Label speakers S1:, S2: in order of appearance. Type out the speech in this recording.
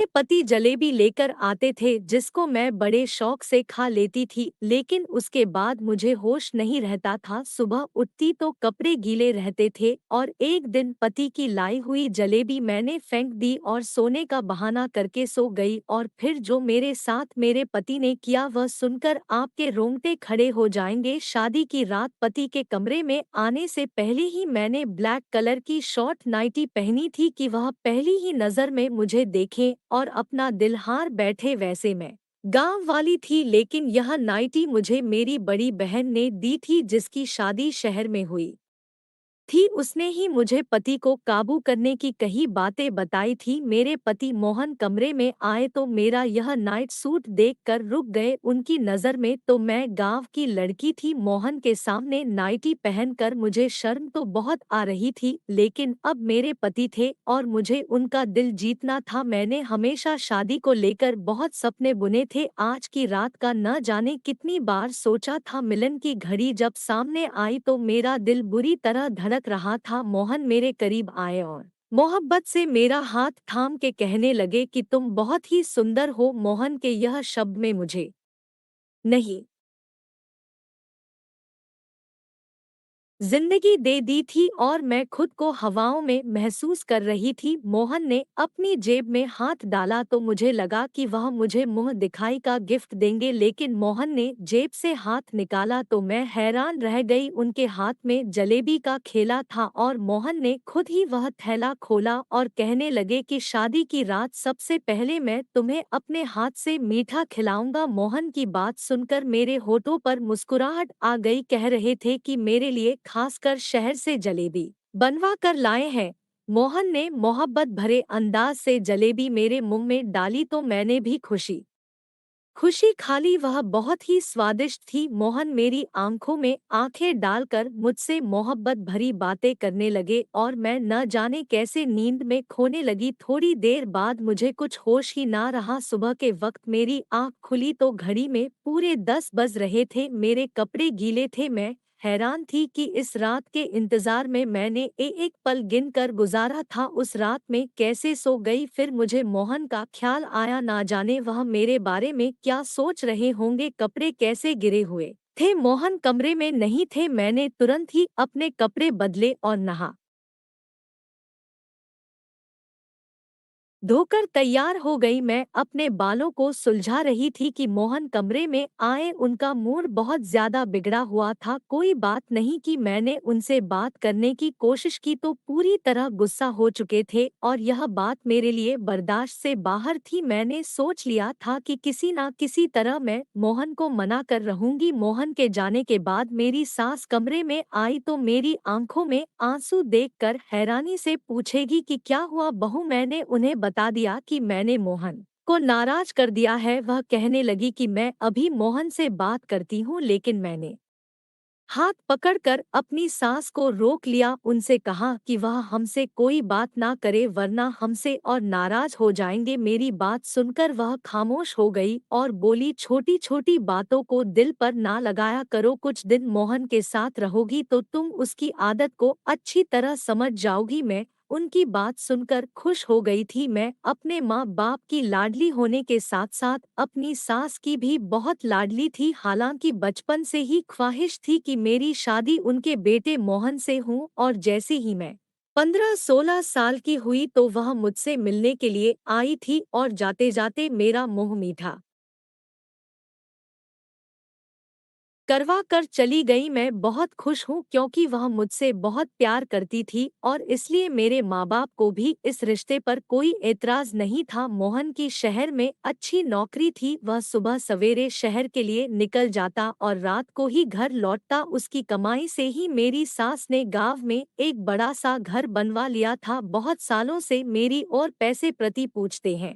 S1: मेरे पति जलेबी लेकर आते थे जिसको मैं बड़े शौक से खा लेती थी, लेकिन उसके बाद मुझे होश नहीं रहता था। सुबह उठती तो कपड़े गीले रहते थे और एक दिन पति की लाई हुई जलेबी मैंने फेंक दी और सोने का बहाना करके सो गई। और फिर जो मेरे साथ मेरे पति ने किया वह सुनकर आपके रोंगटे खड़े हो जाएंगे। शादी की रात पति के कमरे में आने से पहले ही मैंने ब्लैक कलर की शॉर्ट नाइटी पहनी थी कि वह पहली ही नजर में मुझे देखें और अपना दिल हार बैठे। वैसे मैं गांव वाली थी, लेकिन यह नाइटी मुझे मेरी बड़ी बहन ने दी थी जिसकी शादी शहर में हुई थी। उसने ही मुझे पति को काबू करने की कई बातें बताई थी। मेरे पति मोहन कमरे में आए तो मेरा यह नाइट सूट देखकर रुक गए। उनकी नज़र में तो मैं गांव की लड़की थी। मोहन के सामने नाइटी पहनकर मुझे शर्म तो बहुत आ रही थी, लेकिन अब मेरे पति थे और मुझे उनका दिल जीतना था। मैंने हमेशा शादी को लेकर बहुत सपने बुने थे। आज की रात का न जाने कितनी बार सोचा था। मिलन की घड़ी जब सामने आई तो मेरा दिल बुरी तरह धड़क रहा था। मोहन मेरे करीब आए और मोहब्बत से मेरा हाथ थाम के कहने लगे कि तुम बहुत ही सुंदर हो। मोहन के यह शब्द में मुझे नहीं जिंदगी दे दी थी और मैं खुद को हवाओं में महसूस कर रही थी। मोहन ने अपनी जेब में हाथ डाला तो मुझे लगा कि वह मुझे मुंह दिखाई का गिफ्ट देंगे, लेकिन मोहन ने जेब से हाथ निकाला तो मैं हैरान रह गई। उनके हाथ में जलेबी का खेला था और मोहन ने खुद ही वह थैला खोला और कहने लगे कि शादी की रात सबसे पहले मैं तुम्हें अपने हाथ से मीठा खिलाऊंगा। मोहन की बात सुनकर मेरे होठों पर मुस्कुराहट आ गई। कह रहे थे कि मेरे लिए खासकर शहर से जलेबी बनवा कर लाए हैं। मोहन ने मोहब्बत भरे अंदाज से जलेबी मेरे मुंह में डाली तो मैंने भी खुशी खुशी खा ली। वह बहुत ही स्वादिष्ट थी। मोहन मेरी आंखों में आंखें डालकर मुझसे मोहब्बत भरी बातें करने लगे और मैं न जाने कैसे नींद में खोने लगी। थोड़ी देर बाद मुझे कुछ होश ही ना रहा। सुबह के वक्त मेरी आंख खुली तो घड़ी में पूरे 10 बज रहे थे। मेरे कपड़े गीले थे। मैं हैरान थी कि इस रात के इंतजार में मैंने एक पल गिनकर गुजारा था। उस रात में कैसे सो गई। फिर मुझे मोहन का ख्याल आया, ना जाने वह मेरे बारे में क्या सोच रहे होंगे। कपड़े कैसे गिरे हुए थे, मोहन कमरे में नहीं थे। मैंने तुरंत ही अपने कपड़े बदले और नहा धोकर तैयार हो गई। मैं अपने बालों को सुलझा रही थी कि मोहन कमरे में आए। उनका मूड बहुत ज्यादा बिगड़ा हुआ था। कोई बात नहीं कि मैंने उनसे बात करने की कोशिश की तो पूरी तरह गुस्सा हो चुके थे और यह बात मेरे लिए बर्दाश्त से बाहर थी। मैंने सोच लिया था कि किसी ना किसी तरह मैं मोहन को मना कर रहूंगी। मोहन के जाने के बाद मेरी सास कमरे में आई तो मेरी आंखों में आंसू देखकर हैरानी से पूछेगी कि क्या हुआ बहू। मैंने उन्हें बता दिया कि मैंने मोहन को नाराज कर दिया है। वह कहने लगी कि मैं अभी मोहन से बात करती हूँ, लेकिन मैंने हाथ पकड़कर अपनी सास को रोक लिया। उनसे कहा कि वह हमसे कोई बात ना करे वरना हमसे और नाराज हो जाएंगे। मेरी बात सुनकर वह खामोश हो गई और बोली, छोटी छोटी बातों को दिल पर ना लगाया करो। कुछ दिन मोहन के साथ रहोगी तो तुम उसकी आदत को अच्छी तरह समझ जाओगी। मैं उनकी बात सुनकर खुश हो गई थी। मैं अपने माँ बाप की लाडली होने के साथ साथ अपनी सास की भी बहुत लाडली थी। हालांकि बचपन से ही ख्वाहिश थी कि मेरी शादी उनके बेटे मोहन से हो, और जैसे ही मैं 15-16 साल की हुई तो वह मुझसे मिलने के लिए आई थी और जाते जाते मेरा मुंह मीठा करवा कर चली गई। मैं बहुत खुश हूँ क्योंकि वह मुझसे बहुत प्यार करती थी और इसलिए मेरे माँ बाप को भी इस रिश्ते पर कोई एतराज नहीं था। मोहन की शहर में अच्छी नौकरी थी। वह सुबह सवेरे शहर के लिए निकल जाता और रात को ही घर लौटता। उसकी कमाई से ही मेरी सास ने गांव में एक बड़ा सा घर बनवा लिया था। बहुत सालों से मेरी और पैसे प्रति पूछते हैं।